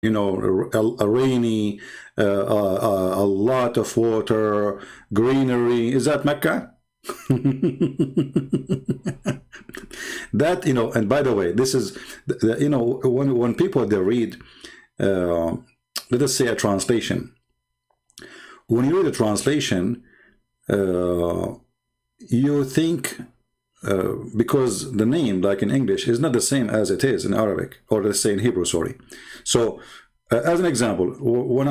you know, a rainy, a lot of water, greenery. Is that Mecca? That, you know, and by the way, this is, you know, when people, they read, let us say a translation. When you read a translation, you think, because the name, like in English, is not the same as it is in Arabic, or let's say in Hebrew, sorry. So, as an example, when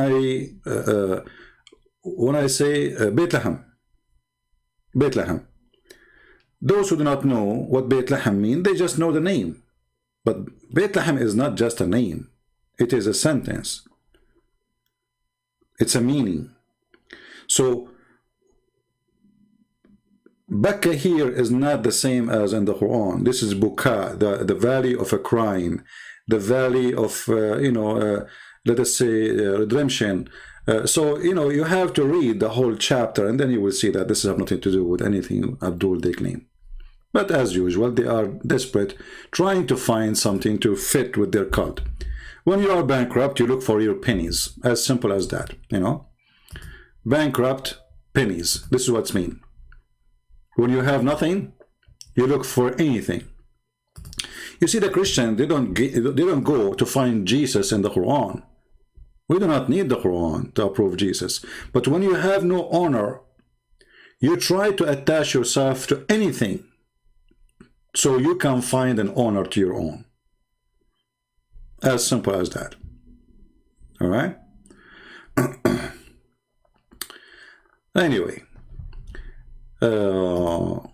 I say Bethlehem, Bethlehem, those who do not know what Bethlehem means, they just know the name. But Bethlehem is not just a name. It is a sentence. It's a meaning. So, Bakka here is not the same as in the Quran. This is Buka, the valley of a crying, the valley of, you know, let us say, redemption. So, you know, you have to read the whole chapter, and then you will see that this has nothing to do with anything Abdul they claim. But as usual, they are desperate, trying to find something to fit with their cult. When you are bankrupt, you look for your pennies. As simple as that, you know. Bankrupt, pennies. This is what's mean. When you have nothing, you look for anything. You see, the Christian, they don't go to find Jesus in the Quran. We do not need the Quran to approve Jesus. But when you have no honor, you try to attach yourself to anything so you can find an honor to your own. As simple as that. All right? Anyway. Do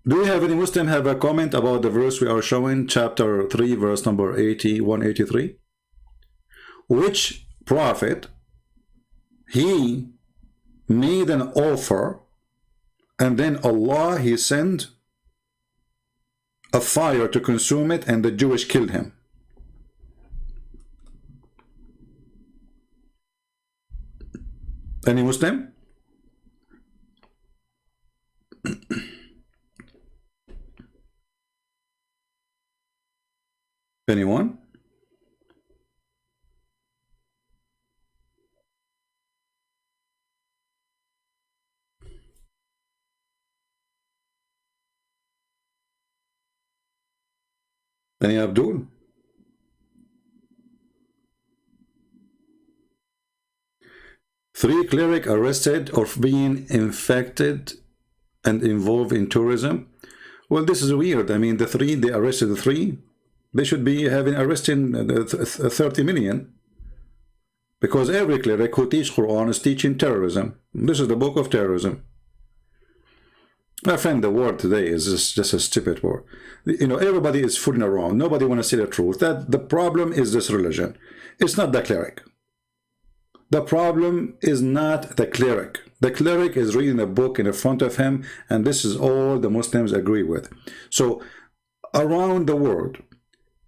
we have any Muslim have a comment about the verse we are showing, chapter 3, verse number 183? Which prophet, he made an offer, and then Allah, he sent a fire to consume it, and the Jewish killed him. Any Muslim? Anyone? Any Abdul? Three clerics arrested of being infected and involved in tourism. Well, this is weird. I mean, they arrested the three. They should be having arresting 30 million. Because every cleric who teaches Quran is teaching terrorism. This is the book of terrorism. My friend, the word today is just a stupid word. You know, everybody is fooling around. Nobody wants to say the truth. That the problem is this religion. It's not the cleric. The problem is not the cleric. The cleric is reading a book in front of him, and this is all the Muslims agree with. So, around the world,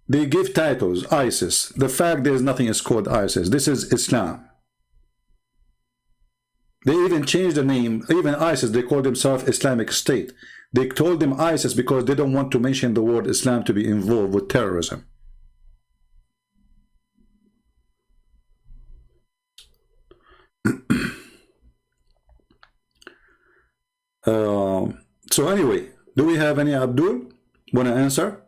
they give titles, ISIS. The fact there is nothing is called ISIS. This is Islam. They even changed the name. Even ISIS, they call themselves Islamic State. They told them ISIS because they don't want to mention the word Islam to be involved with terrorism. So anyway, do we have any Abdul want to answer?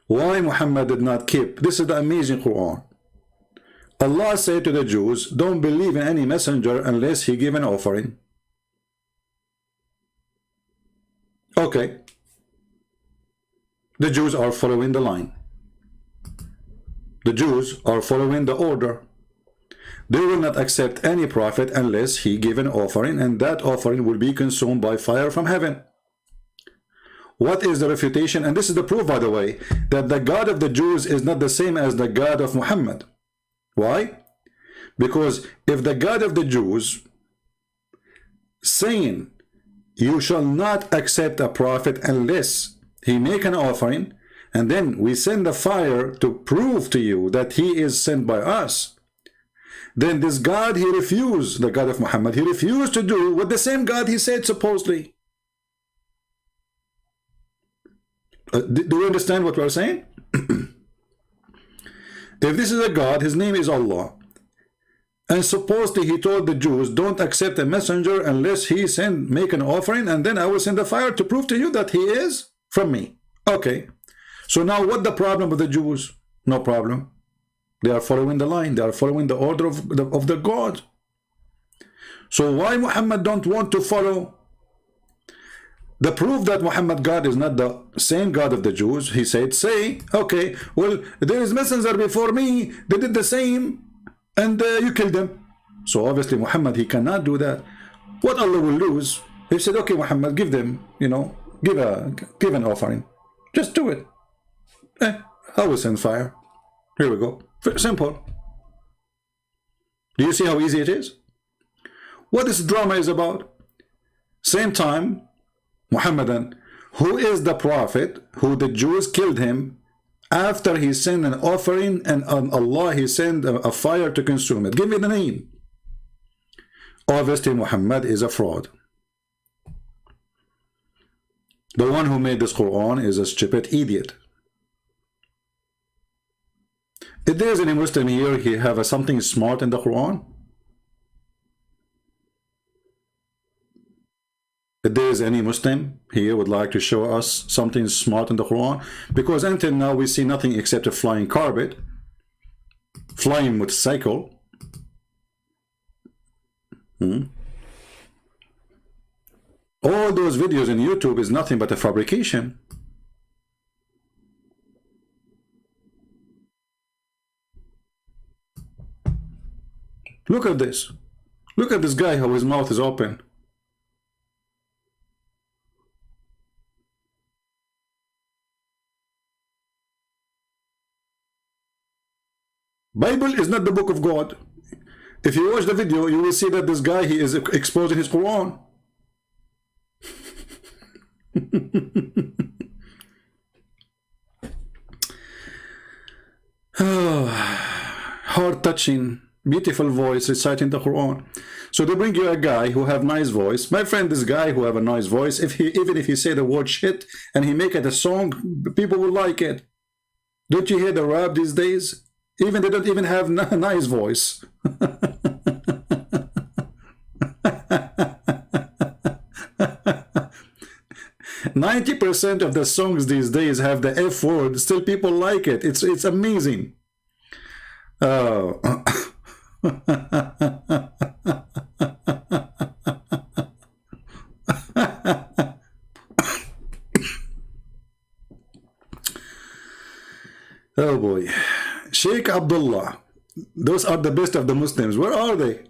Why Muhammad did not keep? This is the amazing Quran. Allah said to the Jews, don't believe in any messenger unless he give an offering. Okay. The Jews are following the line. The Jews are following the order. They will not accept any prophet unless he give an offering, and that offering will be consumed by fire from heaven. What is the refutation? And this is the proof, by the way, that the God of the Jews is not the same as the God of Muhammad. Why? Because if the God of the Jews saying, you shall not accept a prophet unless he make an offering, and then we send the fire to prove to you that he is sent by us, then this God, he refused, the God of Muhammad, he refused to do what the same God he said supposedly. Do you understand what we're saying? If this is a God, his name is Allah. And supposedly he told the Jews, don't accept a messenger unless he make an offering, and then I will send a fire to prove to you that he is from me. Okay. So now what the problem with the Jews? No problem. They are following the line. They are following the order of the God. So why Muhammad don't want to follow? The proof that Muhammad God is not the same God of the Jews, he said, say, okay, well, there is messenger before me, they did the same, and you killed them. So obviously Muhammad, he cannot do that. What Allah will lose, he said, okay, Muhammad, give them, you know, give an offering. Just do it. I will send fire. Here we go. Simple. Do you see how easy it is? What this drama is about? Same time, Muhammadan, who is the prophet, who the Jews killed him, after he sent an offering, and on Allah he sent a fire to consume it. Give me the name. Obviously Muhammad is a fraud. The one who made this Quran is a stupid idiot. If there is any Muslim here, he have something smart in the Quran. If there is any Muslim here would like to show us something smart in the Quran, because until now we see nothing except a flying carpet, flying motorcycle. All those videos in YouTube is nothing but a fabrication. Look at this. Look at this guy, how his mouth is open. Bible is not the book of God. If you watch the video, you will see that this guy, he is exposing his Quran. Heart-touching, beautiful voice reciting the Quran. So they bring you a guy who have nice voice. My friend, this guy who have a nice voice, even if he say the word shit and he make it a song, people will like it. Don't you hear the rap these days? Even they don't even have a nice voice. 90% of the songs these days have the F word. Still people like it. It's amazing. Oh. Oh boy. Sheikh Abdullah. Those are the best of the Muslims. Where are they?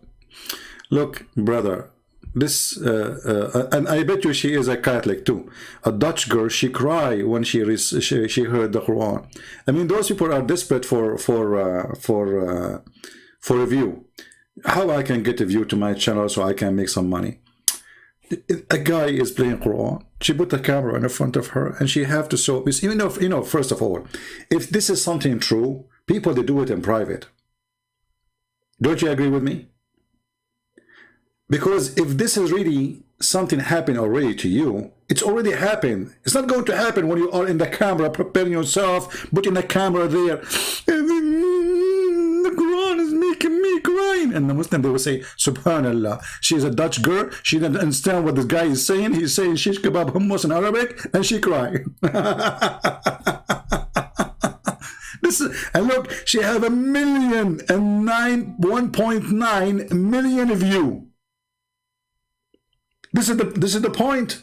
Look, brother. This and I bet you she is a Catholic too. A Dutch girl, she cried when she heard the Quran. I mean, those people are desperate for a view. How I can get a view to my channel so I can make some money? A guy is playing Quran. She put the camera in front of her, and she have to show. You know, first of all, if this is something true, people they do it in private. Don't you agree with me? Because if this is really something happened already to you, it's already happened. It's not going to happen when you are in the camera preparing yourself, putting the camera there. The Quran is making me crying. And the Muslim, they will say, Subhanallah, she's a Dutch girl. She doesn't understand what this guy is saying. He's saying shish kebab hummus in Arabic, and she cried. And look, she have 1.9 million view. This is the point.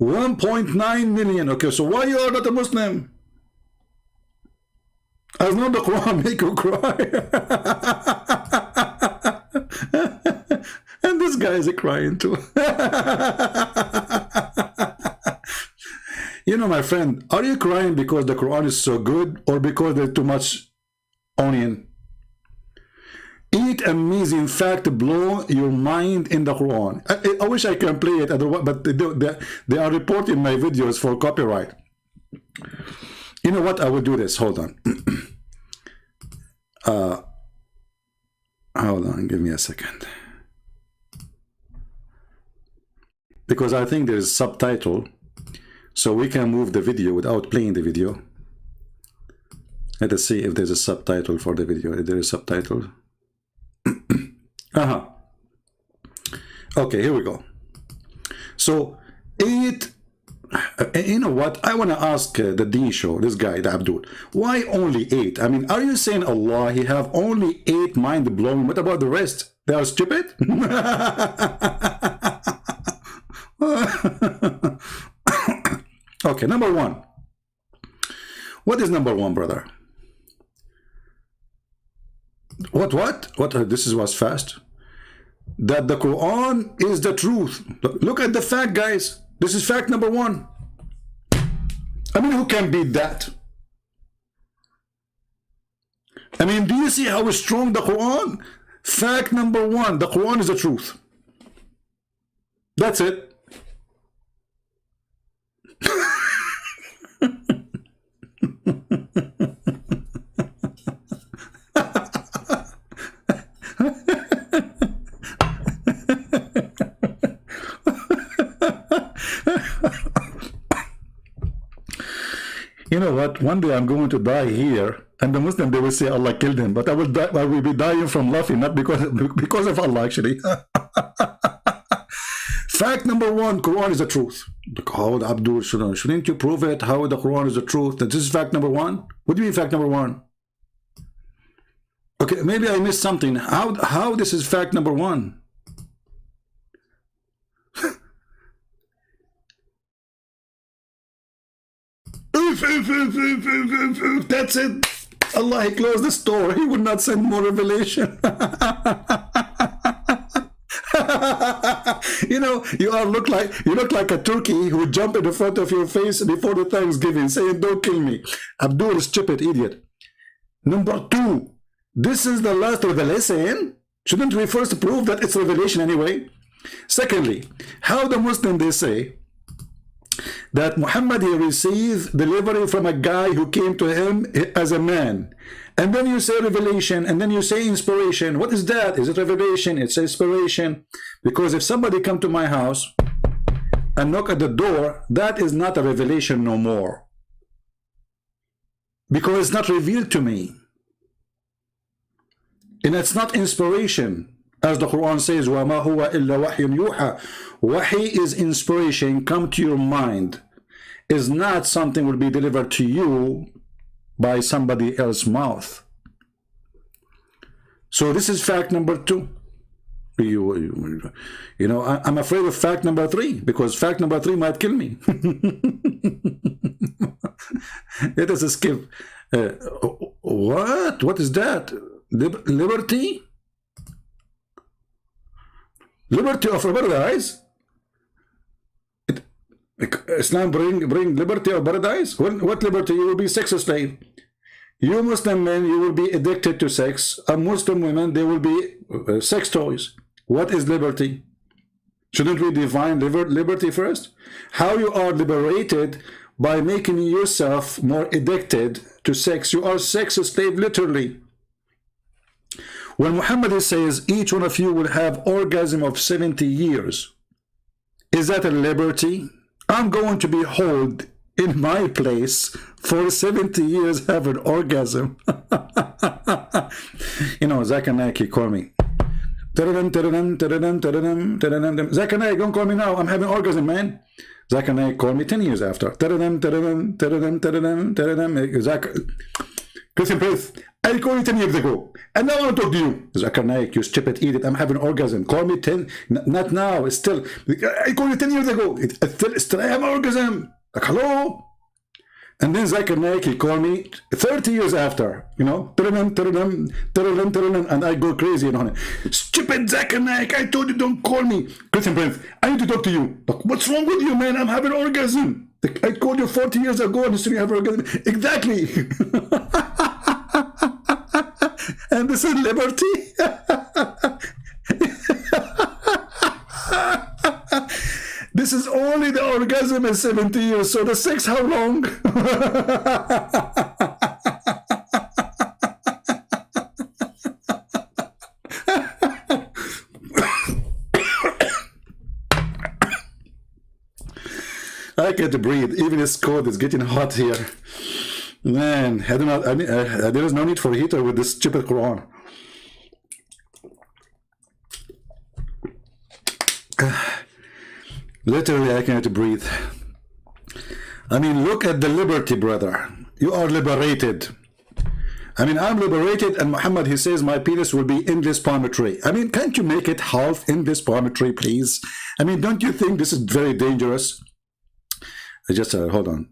1.9 million. Okay, so why you are not a Muslim? As not the Quran make you cry. And this guy is crying too. You know, my friend, are you crying because the Quran is so good, or because there's too much onion? Eat amazing fact, blow your mind in the Quran. I wish I can play it, but they are reporting my videos for copyright. You know what? I will do this. Hold on. Hold on. Give me a second. Because I think there is subtitle. So we can move the video without playing the video. Let us see if there's a subtitle for the video. If there is subtitle. Okay, here we go. So 8, you know what? I want to ask the Deen Show, this guy, the Abdul, why only 8? I mean, are you saying Allah, he have only 8 mind-blowing? What about the rest? They are stupid? Okay, number 1. What is number 1, brother? What? This was fast. That the Quran is the truth. Look at the fact, guys. This is fact number 1. I mean, who can beat that? I mean, do you see how strong the Quran? Fact number 1, the Quran is the truth. That's it. You know what? One day I'm going to die here, and the Muslim, they will say Allah killed him, but I will die. I will be dying from laughing, not because of Allah, actually. Fact number 1: Quran is the truth. How Abdul, shouldn't you prove it? How the Quran is the truth? That this is fact number 1. What do you mean fact number 1? Okay, maybe I missed something. How this is fact number 1? That's it. Allah, he closed the store. He would not send more revelation. You know, you look like a turkey who would jump in the front of your face before the Thanksgiving, saying, "Don't kill me." Abdul, stupid idiot. Number 2, this is the last revelation. Shouldn't we first prove that it's revelation anyway? Secondly, how the Muslim, they say that Muhammad, he received delivery from a guy who came to him as a man. And then you say revelation, and then you say inspiration. What is that? Is it revelation? It's inspiration. Because if somebody come to my house and knock at the door, that is not a revelation no more. Because it's not revealed to me. And it's not inspiration. As the Quran says, وَمَا هُوَ إِلَّا وَحْيٌ يُوحَى. Wahi is inspiration, come to your mind. Is not something will be delivered to you by somebody else's mouth. So this is fact number 2. You know, I'm afraid of fact number 3, because fact number 3 might kill me. Let us skip. What is that? Liberty? Liberty of paradise? Islam bring liberty of paradise? What liberty? You will be sex slave. You Muslim men, you will be addicted to sex. And Muslim women, they will be sex toys. What is liberty? Shouldn't we define liberty first? How you are liberated? By making yourself more addicted to sex. You are sex slave, literally. When Muhammad says each one of you will have orgasm of 70 years, is that a liberty? I'm going to be held in my place for 70 years, have an orgasm. You know, Zakir Naik, he called me. Zakir Naik, don't call me now. I'm having orgasm, man. Zakir Naik called me 10 years after. Christian Prince, I called you 10 years ago, and now I want to talk to you. Zakir Naik, you stupid idiot, I'm having orgasm. Call me 10, not now, it's still. I called you 10 years ago, still I have orgasm. Like, hello? And then Zakir Naik, he called me 30 years after, you know, and I go crazy, you know. Stupid Zakir Naik, I told you don't call me. Christian Prince, I need to talk to you. Like, what's wrong with you, man? I'm having orgasm. I called you 40 years ago and you still have orgasm. Exactly. And this is liberty. This is only the orgasm is 70 years. So the sex, how long? can't breathe. Even it's cold. It's getting hot here. Man, I don't know. There is no need for a heater with this stupid Quran. Literally, I can't breathe. I mean, look at the liberty, brother. You are liberated. I mean, I'm liberated, and Muhammad, he says, my penis will be in this palm tree. I mean, can't you make it half in this palm tree, please? I mean, don't you think this is very dangerous? Just hold on.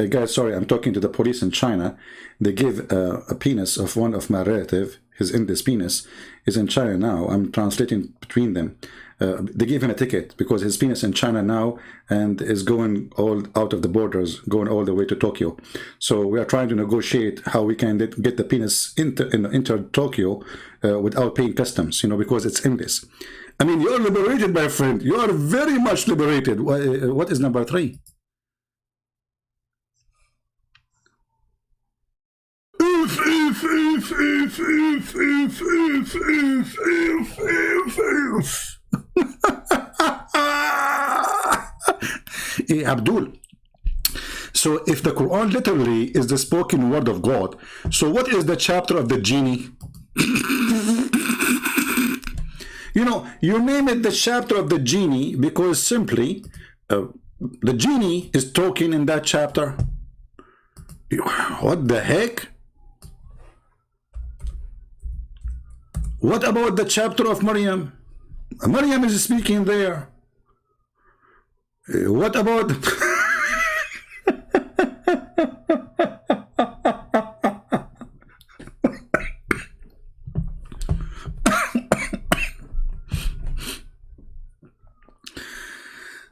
Guys, sorry, I'm talking to the police in China. They give a penis of one of my relative. His this penis is in China now. I'm translating between them. They give him a ticket because his penis in China now and is going all out of the borders, going all the way to Tokyo. So we are trying to negotiate how we can get the penis into Tokyo without paying customs, you know, because it's in this. I mean, you're liberated, my friend. You are very much liberated. What is number 3? Abdul, so if the Quran literally is the spoken word of God, so what is the chapter of the genie? You know, you name it the chapter of the genie because simply the genie is talking in that chapter. What the heck? What about the chapter of Maryam? Maryam is speaking there. What about...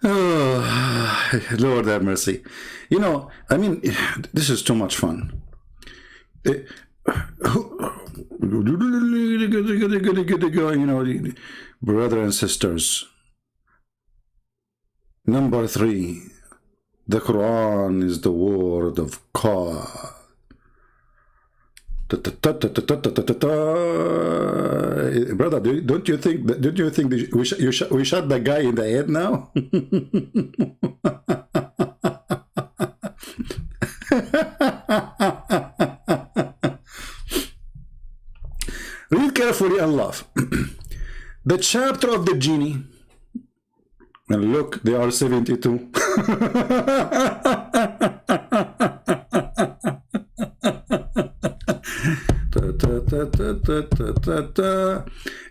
Oh, Lord have mercy. You know, I mean, this is too much fun. You know, brother and sisters. Number 3, the Quran is the word of God. Brother, don't you think we shot that guy in the head now? Read carefully and laugh. The chapter of the genie, and look, they are 72.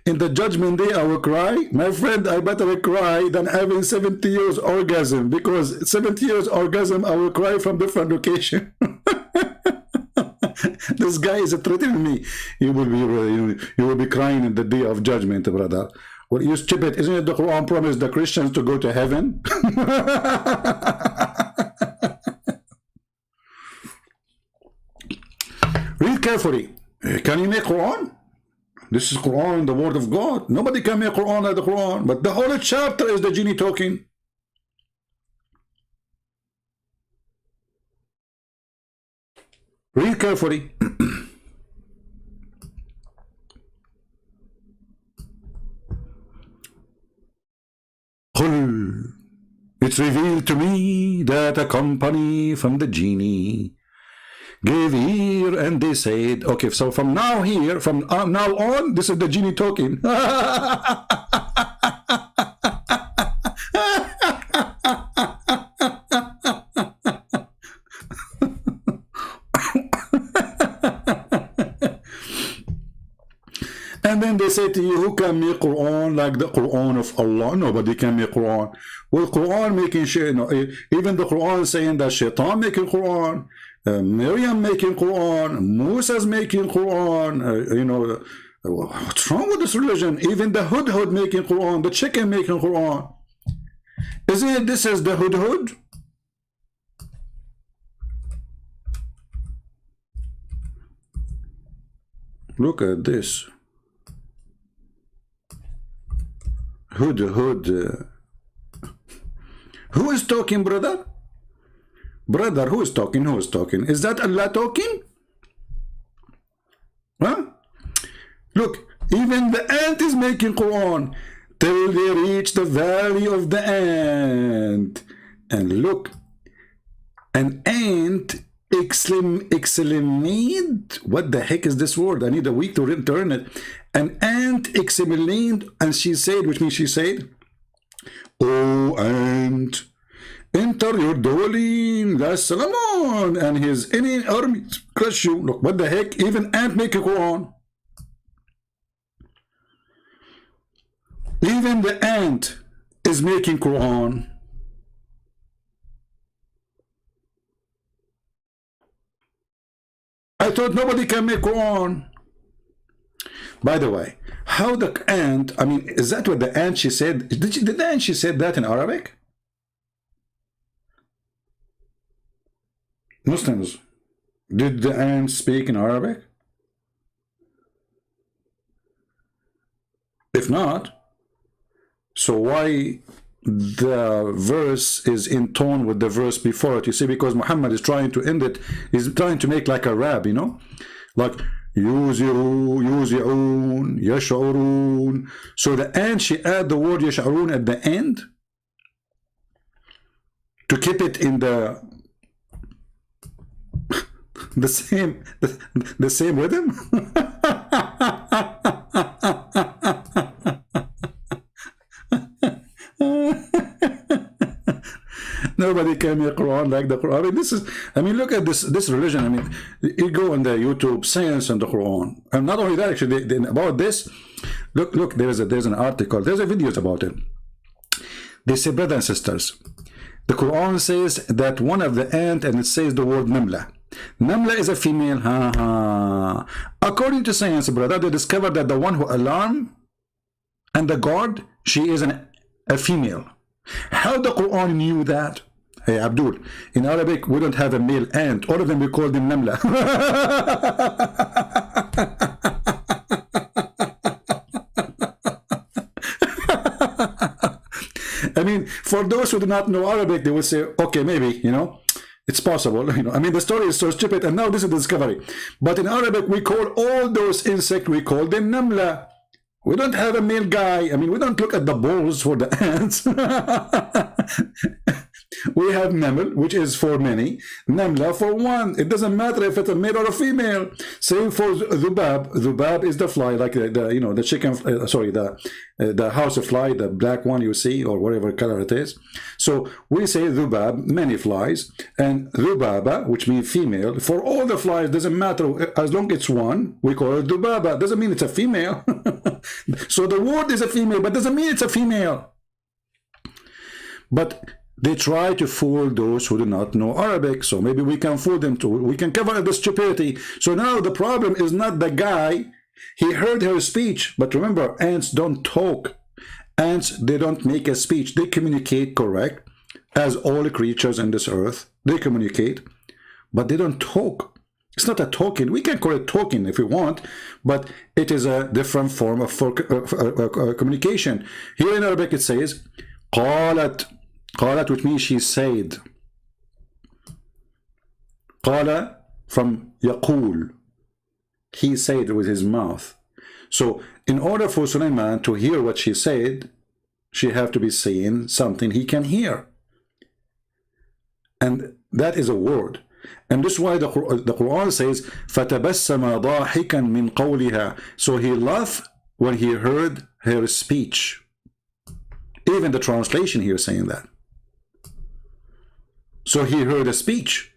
In the judgment day I will cry. My friend, I better cry than having 70 years orgasm, because 70 years orgasm I will cry from different location. This guy is threatening me. You will be crying in the day of judgment, brother. Well, you stupid. Isn't it the Quran promised the Christians to go to heaven? Read carefully. Can you make Quran? This is Quran, the word of God. Nobody can make Quran like the Quran. But the whole chapter is the genie talking. Read carefully. It's revealed to me that a company from the genie gave ear, and they said, okay, so from now on, this is the genie talking. And then they say to you, who can make Quran like the Quran of Allah? Nobody can make Quran. Well, Quran making shit, no, even the Quran saying that Shaitan making Quran, Miriam making Quran, Musa's making Quran, you know, what's wrong with this religion? Even the Hudhud making Quran, the chicken making Quran. Isn't it this is the Hudhud? Look at this. Hudhud. Who is talking, brother? Brother, who is talking? Who is talking? Is that Allah talking? Huh? Look, even the ant is making Quran till they reach the valley of the ant. And look, an ant exclaimed, what the heck is this word? I need a week to return it. An ant exclaimed, and she said, which means she said, "Oh, ant, enter your dwelling, the Solomon and his any armies crush you." Look, what the heck? Even ant make a Quran. Even the ant is making Quran. I thought nobody can make Quran. By the way, how the ant, I mean, is that what the ant she said? Did the ant she said that in Arabic? Muslims, did the ant speak in Arabic? If not, so why the verse is in tone with the verse before it? You see, because Muhammad is trying to end it, he's trying to make like a rap, you know, like yuzi'un, yash'urun. So the end, she add the word yash'urun at the end to keep it in the same rhythm. Nobody can make Quran like the Quran. I mean, this is, I mean, look at this religion. I mean, you go on the YouTube, science and the Quran. And not only that, actually, about this, look, there's an article, there's a videos about it. They say, brothers and sisters, the Quran says that one of the ant, and it says the word Namla. Namla is a female. According to science, brother, they discovered that the one who alarm and the guard, she is a female. How the Quran knew that? Hey, Abdul, in Arabic, we don't have a male ant. All of them, we call them Namla. I mean, for those who do not know Arabic, they will say, okay, maybe, you know, it's possible. You know, I mean, the story is so stupid, and now this is the discovery. But in Arabic, we call all those insects, we call them Namla. We don't have a male guy. I mean, we don't look at the balls for the ants. We have Naml, which is for many, Namla for one. It doesn't matter if it's a male or a female. Same for Dhubab. Dhubab is the fly, like the you know, the chicken, sorry, the house of fly, the black one you see, or whatever color it is. So we say Dhubab, many flies, and Dhubaba, which means female. For all the flies, doesn't matter, as long as it's one, we call it Dhubaba. Doesn't mean it's a female. So the word is a female, but doesn't mean it's a female. But they try to fool those who do not know Arabic, so maybe we can fool them too. We can cover the stupidity. So now the problem is not the guy. He heard her speech, but remember, ants don't talk. Ants, they don't make a speech. They communicate, correct, as all creatures on this earth. They communicate, but they don't talk. It's not a talking. We can call it talking if we want, but it is a different form of communication. Here in Arabic it says, قالت. Qalat, which means she said. Qala from yaqul. He said with his mouth. So in order for Sulaiman to hear what she said, she have to be saying something he can hear. And that is a word. And this is why the Quran says, فَتَبَسَّمَ ضَاحِكًا مِنْ قَوْلِهَا. So he laughed when he heard her speech. Even the translation here is saying that. So he heard a speech.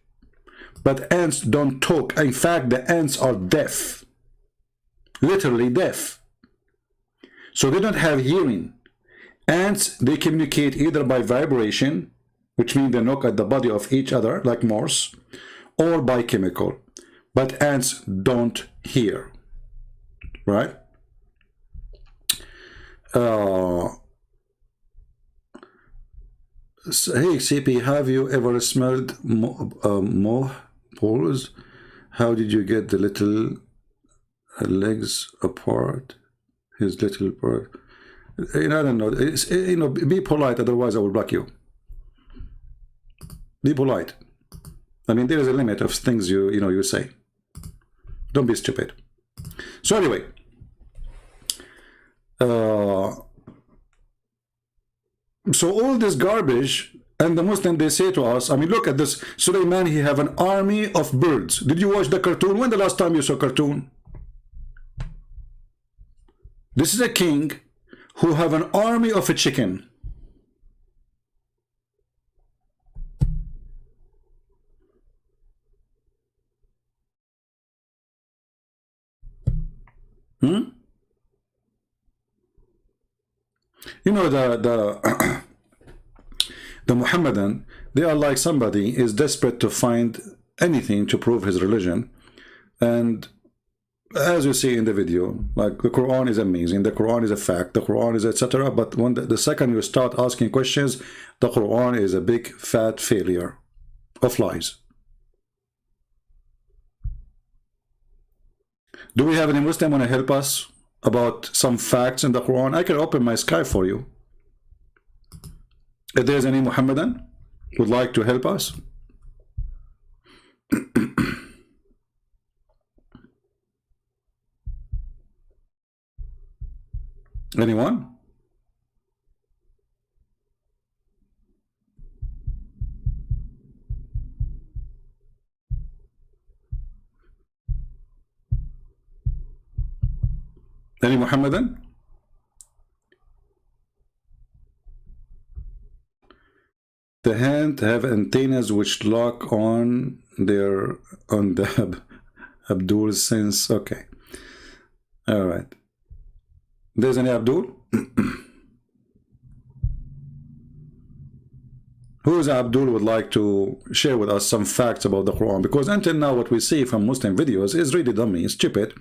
But ants don't talk. In fact, the ants are deaf. Literally deaf. So they don't have hearing. Ants, they communicate either by vibration, which means they knock at the body of each other, like Morse, or by chemical. But ants don't hear. Right? Hey CP, have you ever smelled mothballs? How did you get the little legs apart? His little part. I don't know. It's, you know, be polite, otherwise I will block you. Be polite. I mean, there is a limit of things you say. Don't be stupid. So anyway, so all this garbage, and the Muslim, they say to us, I mean, look at this. Suleiman, he have an army of birds. Did you watch the cartoon? When the last time you saw a cartoon? This is a king who have an army of a chicken. You know, the the Muhammadan, they are like somebody is desperate to find anything to prove his religion. And as you see in the video, like the Quran is amazing, the Quran is a fact, the Quran is etc. But when the second you start asking questions, the Quran is a big fat failure of lies. Do we have any Muslim want to help us about some facts in the Quran? I can open my Skype for you. If there's any Muhammadan would like to help us. Anyone? Any Muhammadan? The hand have antennas which lock on the Abdul sense. Okay. All right. There's any Abdul? Who is Abdul would like to share with us some facts about the Quran? Because until now what we see from Muslim videos is really dummy, stupid.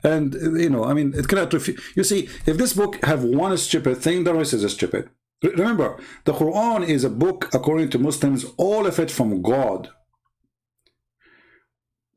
And, you know, I mean, it cannot refute. You see, if this book have one stupid thing, the rest is stupid. Remember, the Quran is a book, according to Muslims, all of it from God.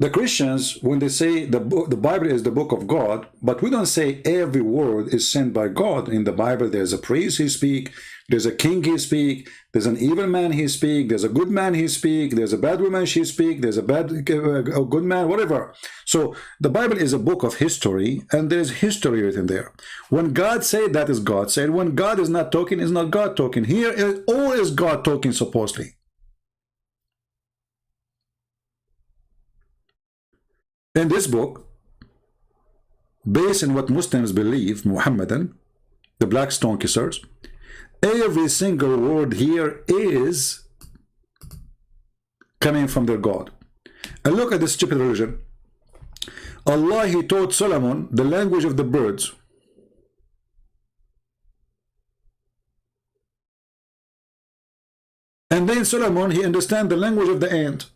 The Christians, when they say the Bible is the book of God, but we don't say every word is sent by God. In the Bible, there's a priest he speak, there's a king he speak, there's an evil man he speak, there's a good man he speak, there's a bad woman she speak, there's a good man, whatever. So the Bible is a book of history, and there's history written there. When God said, that is God said. When God is not talking, is not God talking. Here, all is God talking, supposedly. In this book, based on what Muslims believe, Muhammadan, the black stone kissers, every single word here is coming from their God. And look at this stupid religion. Allah, he taught Solomon the language of the birds. And then Solomon, he understands the language of the ant.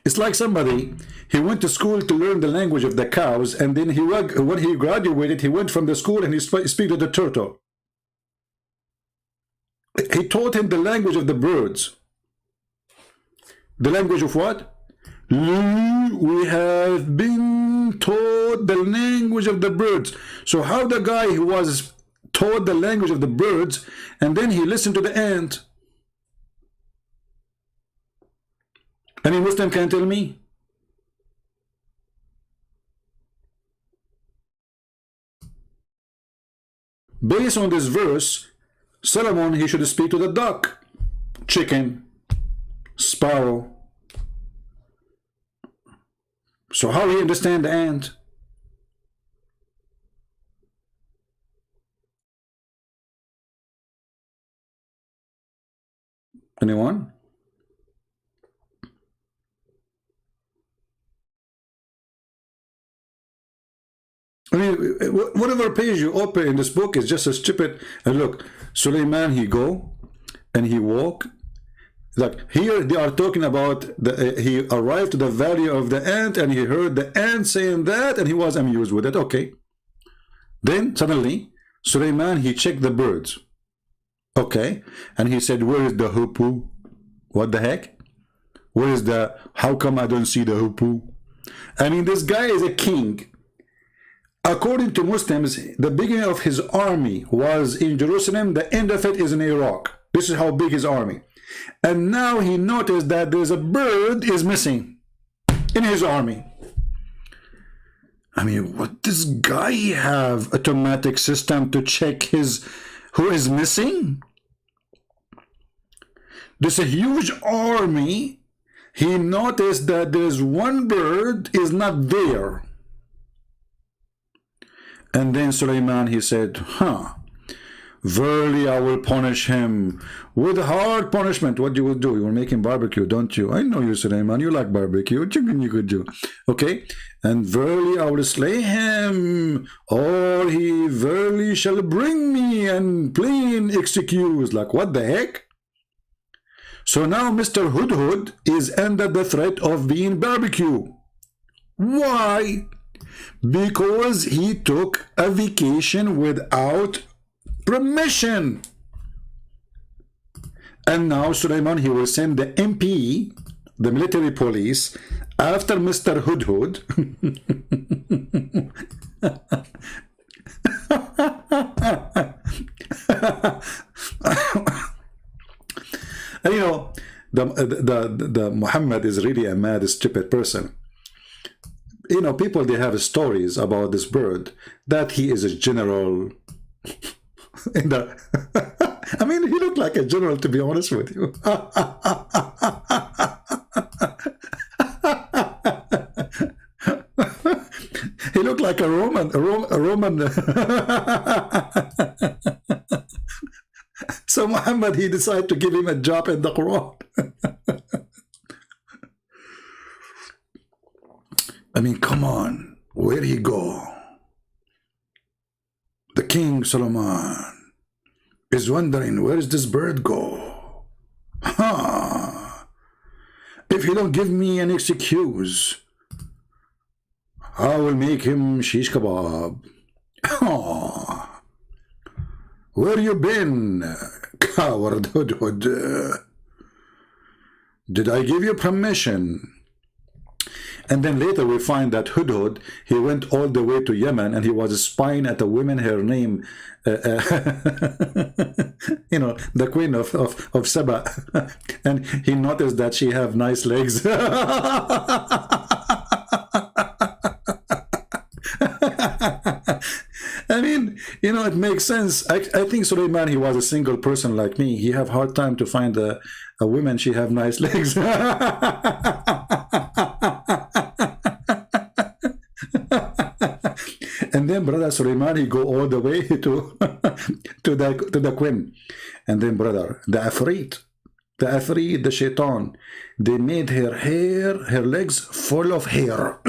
It's like somebody, he went to school to learn the language of the cows, and then when he graduated, he went from the school and he speak to the turtle. He taught him the language of the birds. The language of what? We have been taught the language of the birds. So how the guy who was taught the language of the birds, and then he listened to the ant? Any Muslim can tell me? Based on this verse, Solomon, he should speak to the duck, chicken, sparrow. So how he understand the ant? Anyone? I mean, whatever page you open in this book is just a stupid. And look, Suleiman, he go and he walk. Like here, they are talking about he arrived to the valley of the ant, and he heard the ant saying that, and he was amused with it. Okay. Then suddenly, Suleiman, he checked the birds. Okay, and he said, "Where is the hoopoe? What the heck? Where is the? How come I don't see the hoopoe?" I mean, this guy is a king. According to Muslims, the beginning of his army was in Jerusalem. The end of it is in Iraq. This is how big his army. And now he noticed that there's a bird is missing in his army. I mean, what this guy have automatic system to check his who is missing? There's a huge army. He noticed that there's one bird is not there. And then Suleiman, he said, verily I will punish him with hard punishment. What you will do? You will make him barbecue, don't you? I know you, Suleiman. You like barbecue. What you could do? Okay. And verily I will slay him, or he verily shall bring me and plain excuse. Like, what the heck? So now Mr. Hudhud is under the threat of being barbecue. Why? Because he took a vacation without permission. And now Suleiman, he will send the MP, the military police, after Mr. Hudhud. And you know, the Muhammad is really a mad, stupid person. You know, people, they have stories about this bird, that he is a general. In the I mean, he looked like a general, to be honest with you. He looked like a Roman. So Muhammad, he decided to give him a job in the Quran. I mean, come on, where'd he go? The King Solomon is wondering, where does this bird go? If he don't give me an excuse, I will make him shish kebab. Where you been, coward Hudhud? Did I give you permission? And then later we find that Hudhud, he went all the way to Yemen and he was spying at a woman, her name, you know, the queen of Saba. And he noticed that she have nice legs. I mean, you know, it makes sense. I think Suleiman, he was a single person like me. He have hard time to find a woman, she have nice legs. And then brother Suleiman, he go all the way to the queen. And then brother, the Afrit, the shaitan, they made her legs full of hair.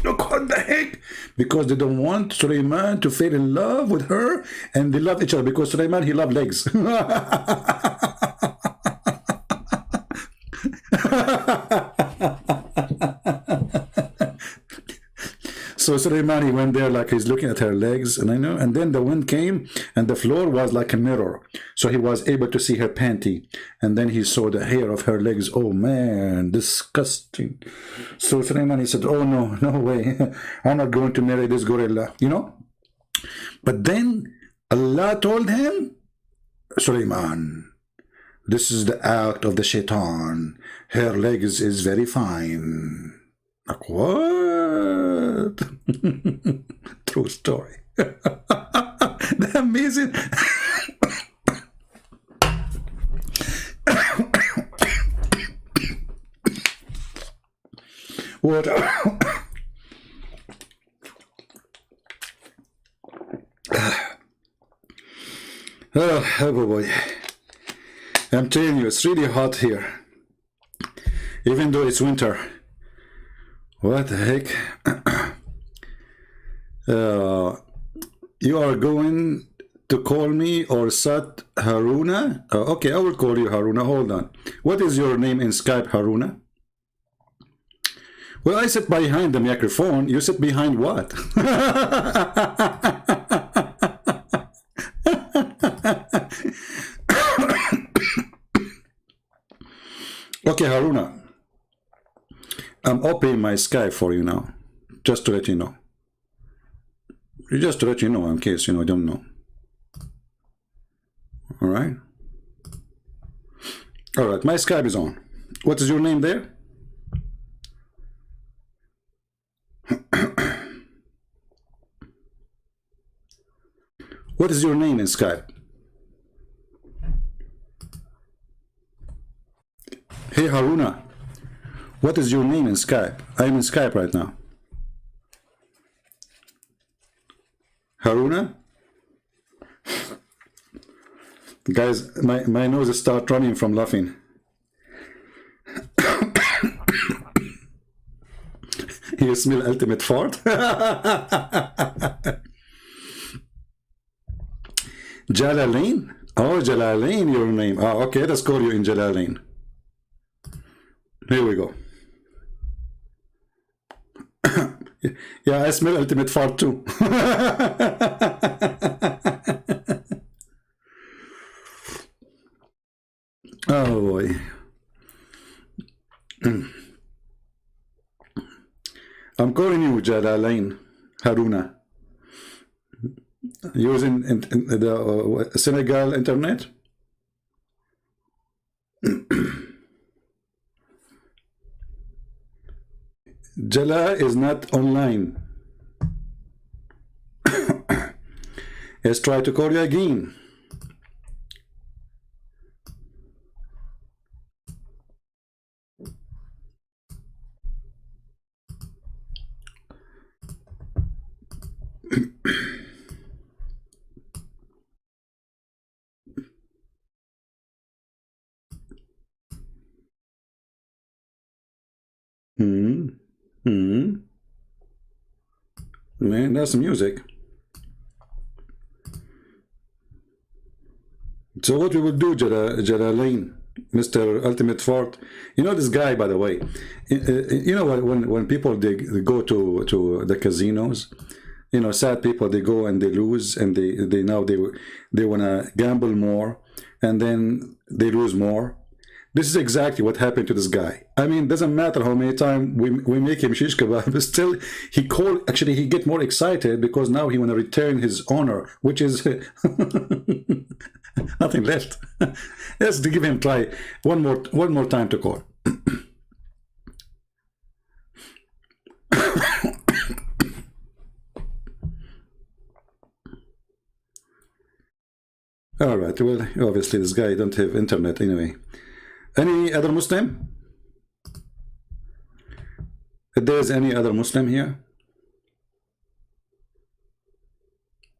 Look, what the heck? Because they don't want Suleiman to fall in love with her, and they love each other because Suleiman, he loved legs. So Suleiman, he went there like he's looking at her legs, and and then the wind came and the floor was like a mirror. So he was able to see her panty, and then he saw the hair of her legs. Oh man, disgusting. So Suleiman, he said, oh no, no way. I'm not going to marry this gorilla, you know. But then Allah told him, Suleiman, this is the act of the shaitan. Her legs is very fine. Like, what? True story. The amazing. What? Oh boy. I'm telling you, it's really hot here. Even though it's winter. What the heck? You are going to call me or Sat Haruna? Okay, I will call you Haruna. Hold on. What is your name in Skype, Haruna? Well, I sit behind the microphone. You sit behind what? Okay, Haruna. I'm opening my Skype for you now, just to let you know. Just to let you know, in case you don't know. All right. All right, my Skype is on. What is your name there? What is your name in Skype? Hey Haruna, what is your name in Skype? I'm in Skype right now. Haruna? Guys, my nose start running from laughing. You smell ultimate fart? Jalalain? Oh, Jalalain, your name. Oh, okay, let's call you in Jalalain. Here we go. Yeah, I smell ultimate fart too. Oh boy. I'm calling you Jalalain, Haruna. Using the Senegal internet? Jala is not online. Let's try to call you again. Man, that's music. So what we will do, Jalalain, Mr. Ultimate Fort, you know this guy, by the way. You know when people they go to the casinos, you know, sad people, they go and they lose, and they wanna gamble more, and then they lose more. This is exactly what happened to this guy. I mean, doesn't matter how many times we make him shish kebab, but still he get more excited because now he want to return his honor, which is nothing left. Let's give him try one more time to call. All right. Well, obviously this guy don't have internet anyway. Any other Muslim? If there's any other Muslim here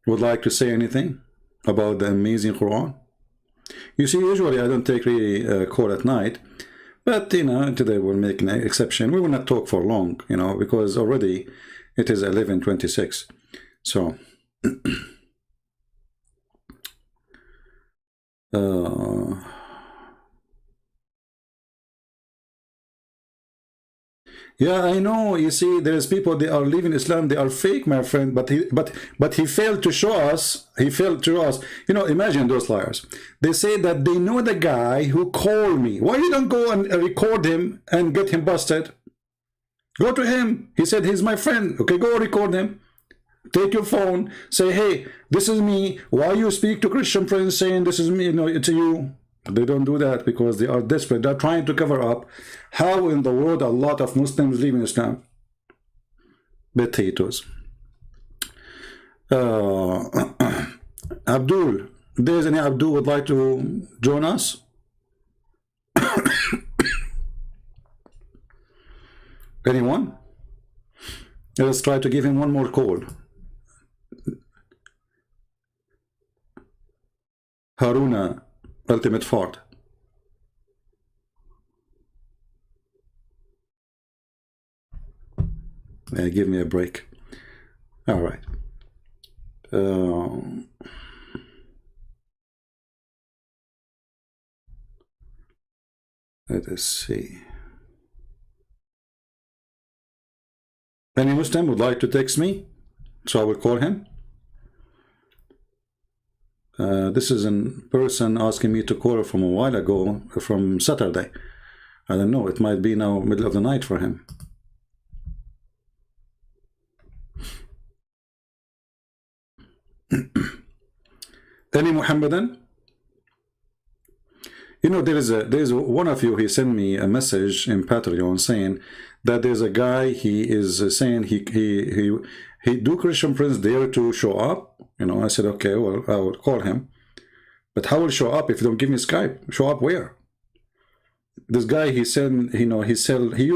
would like to say anything about the amazing Quran? You see, usually I don't take really call at night, but you know, today we'll make an exception. We will not talk for long, you know, because already it is 11:26. So yeah, I know. You see, there's people, they are leaving Islam, they are fake, my friend. But he failed to show us. He failed to show us. You know, imagine those liars. They say that they know the guy who called me. Why you don't go and record him and get him busted? Go to him. He said he's my friend. Okay, go record him. Take your phone. Say, hey, this is me. Why you speak to Christian friends saying this is me? You know, it's you. They don't do that because they are desperate. They're trying to cover up how in the world a lot of Muslims leave in Islam. Potatoes. Abdul, there's any Abdul would like to join us? Anyone? Let's try to give him one more call. Haruna, Ultimate Fort. Give me a break. All right. Let us see. Any Muslim would like to text me, so I will call him. This is a person asking me to call from a while ago, from Saturday. I don't know, it might be now middle of the night for him. Any Muhammadan? You know, there is one of you. He sent me a message in Patreon saying that there's a guy. He is saying he do Christian Prince dare to show up. You know, I said okay, well I will call him. But how will show up if you don't give me Skype? Show up where? This guy, he said, you know, he used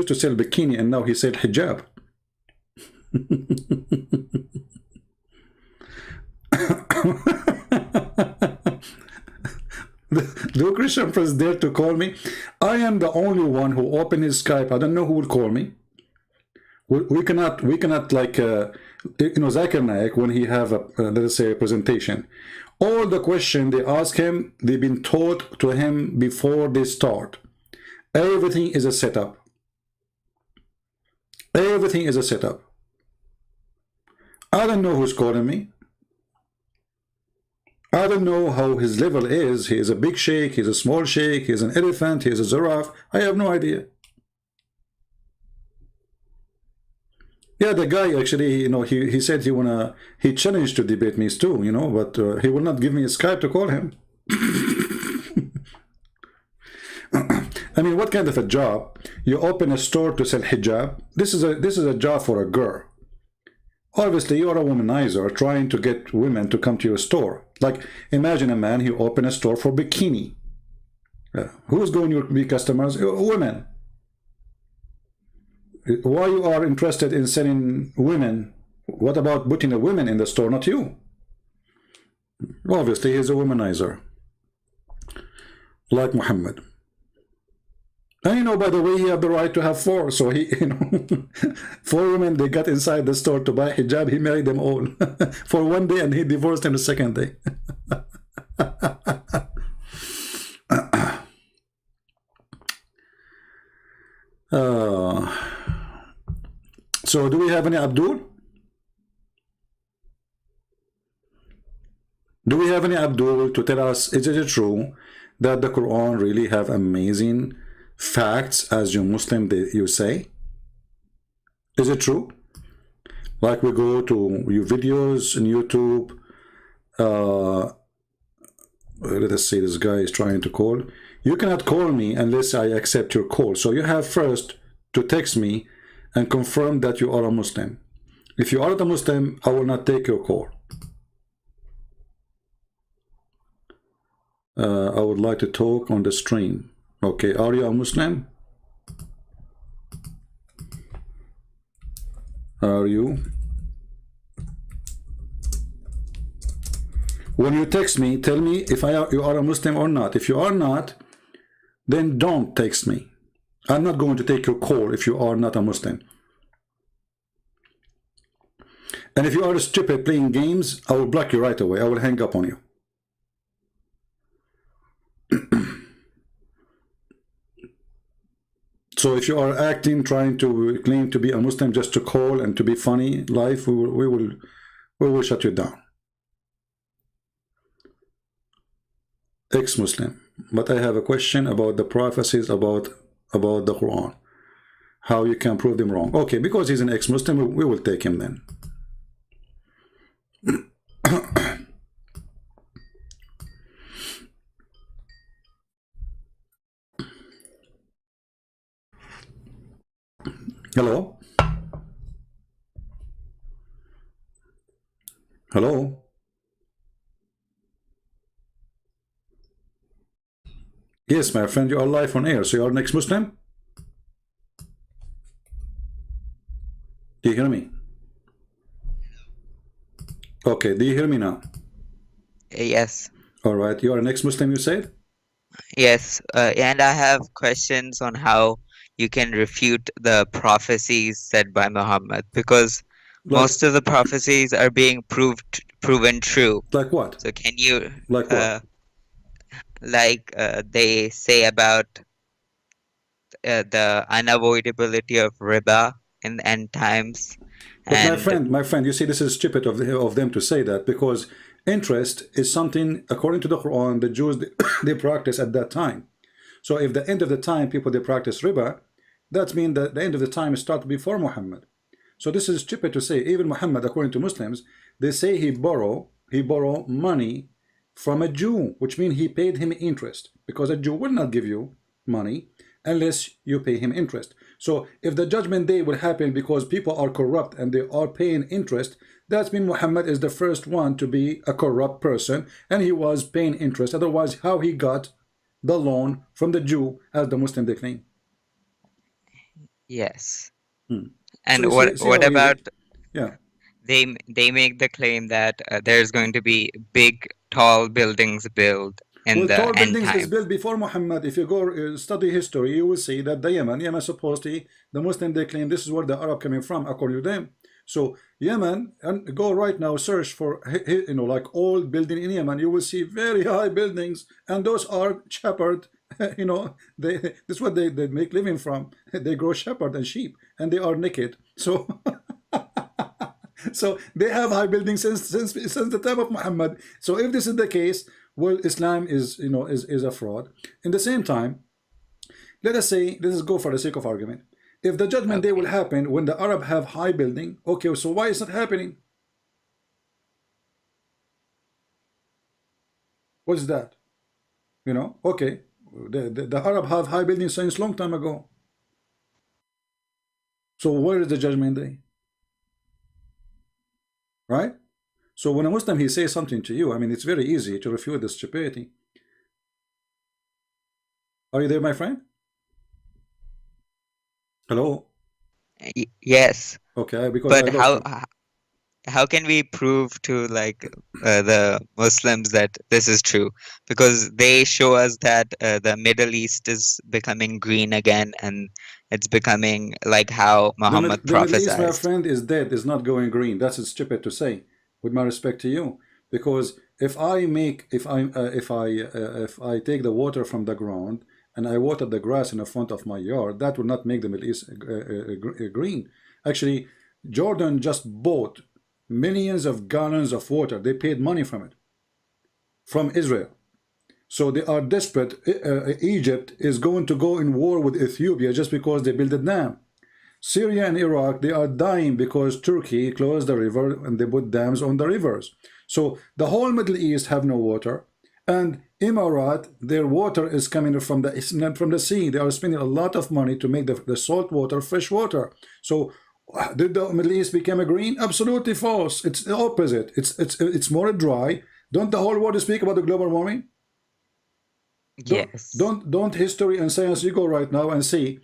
to sell bikini and now he sell hijab. Do Christian Prince dare to call me? I am the only one who opened his Skype. I don't know who will call me. We cannot like you know, Zakir Naik, when he have a let's say a presentation, all the questions they ask him, they've been taught to him before they start. Everything is a setup. Everything is a setup. I don't know who's calling me. I don't know how his level is. He is a big sheikh, he's a small sheikh, he's an elephant, he's a giraffe. I have no idea. Yeah, the guy actually, you know, he said he challenged to debate me too, you know, but he will not give me a Skype to call him. I mean, what kind of a job? You open a store to sell hijab. This is a job for a girl. Obviously, you are a womanizer trying to get women to come to your store. Like, imagine a man who open a store for bikini. Who's going to be customers? Women. Why you are interested in selling women? What about putting a woman in the store, not you? Obviously, he's a womanizer. Like Muhammad. And you know, by the way, he had the right to have 4. So he, you know, 4 women, they got inside the store to buy hijab. He married them all for one day and he divorced them the second day. So do we have any Abdul? Do we have any Abdul to tell us, is it true that the Quran really have amazing facts as you Muslim you say? Is it true? Like we go to your videos on YouTube, let us say this guy is trying to call. You cannot call me unless I accept your call. So you have first to text me and confirm that you are a Muslim. If you are not a Muslim, I will not take your call. I would like to talk on the stream. Okay, are you a Muslim? Are you? When you text me, tell me if you are a Muslim or not. If you are not, then don't text me. I'm not going to take your call if you are not a Muslim. And if you are stupid playing games, I will block you right away. I will hang up on you. So if you are acting, trying to claim to be a Muslim just to call and to be funny live, we will shut you down. Ex-Muslim. But I have a question about the prophecies about the Quran. How you can prove them wrong. Okay, because he's an ex-Muslim, we will take him then. Hello? Hello? Yes, my friend, you are live on air. So you are next Muslim? Do you hear me? Okay, do you hear me now? Yes. All right, you are next Muslim, you said? Yes. And I have questions on how you can refute the prophecies said by Muhammad, because most of the prophecies are being proven true. Like what? So can you, like what? They say about the unavoidability of riba in the end times. But my friend, you see, this is stupid of them to say that, because interest is something, according to the Quran, the Jews, they practice at that time. So if the end of the time people, they practice riba, that means that the end of the time started before Muhammad. So this is stupid to say. Even Muhammad, according to Muslims, they say he borrow money from a Jew, which means he paid him interest, because a Jew will not give you money unless you pay him interest. So if the judgment day will happen because people are corrupt and they are paying interest, that means Muhammad is the first one to be a corrupt person, and he was paying interest. Otherwise, how he got the loan from the Jew, as the Muslim they claim? Yes. Hmm. And So see what how easy. about Yeah. they make the claim that there's going to be big tall buildings built in Well, the tall end buildings is time? built before Muhammad. If you go study history, you will see that the Yemen supposedly, the Muslim they claim this is where the Arab coming from, according to them. So Yemen, and go right now, search for like old building in Yemen, you will see very high buildings, and those are shepherd. This is what they make living from. They grow shepherd and sheep, and they are naked. So so they have high buildings since the time of Muhammad. So if this is the case, well, Islam is a fraud. In the same time, let us say, let us go for the sake of argument. If the judgment day will Okay. happen when the Arab have high building, okay, so why is it happening? What is that? Okay, the Arab have high buildings since long time ago. So where is the judgment day? Right? So when a Muslim he says something to you, I mean, it's very easy to refute this stupidity. Are you there, my friend? Hello? Yes, Okay, because I but lost you. how can we prove to like the Muslims that this is true? Because they show us that the Middle East is becoming green again, and it's becoming like how Muhammad The Middle East, my prophesied. friend, is dead, is not going green. That's stupid to say, with my respect to you. Because if I take the water from the ground and I water the grass in the front of my yard, that will not make the Middle East green. Actually, Jordan just bought millions of gallons of water. They paid money from it, from Israel. So they are desperate. Egypt is going to go in war with Ethiopia just because they built a dam. Syria and Iraq, they are dying because Turkey closed the river and they put dams on the rivers. So the whole Middle East have no water. And Emirat, their water is coming from the sea. They are spending a lot of money to make the salt water fresh water. So did the Middle East become a green? Absolutely false. It's the opposite. It's more dry. Don't the whole world speak about the global warming? Yes. Don't history and science, you go right now and see.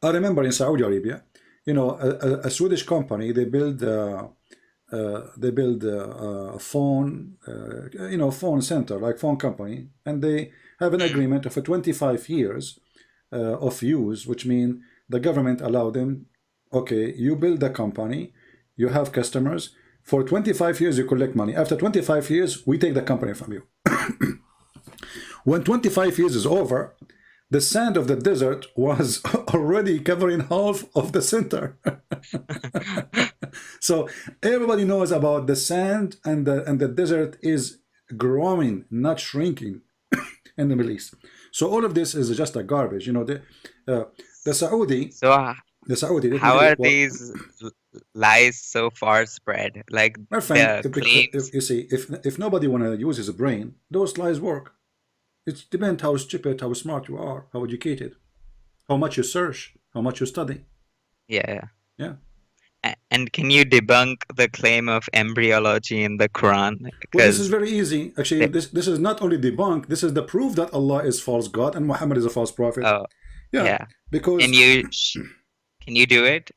I remember in Saudi Arabia, a Swedish company, they build a phone, phone center, like phone company, and they have an Mm. agreement of a 25 years of use, which means the government allow them, okay, you build the company, you have customers, for 25 years you collect money. After 25 years, we take the company from you. When 25 years is over, the sand of the desert was already covering half of the center. So everybody knows about the sand, and the desert is growing, not shrinking in the Middle East. So all of this is just a garbage. The Saudi, So let me how tell you are what, these lies so far spread? Like my friend, the claims. you see, if nobody want to use his brain, those lies work. It depends how stupid, how smart you are, how educated, how much you search, how much you study. Yeah. Yeah. And can you debunk the claim of embryology in the Quran? Well, this is Because very easy. Actually, this is not only debunk, this is the proof that Allah is false God and Muhammad is a false prophet. oh Yeah, yeah, can because you can you do it?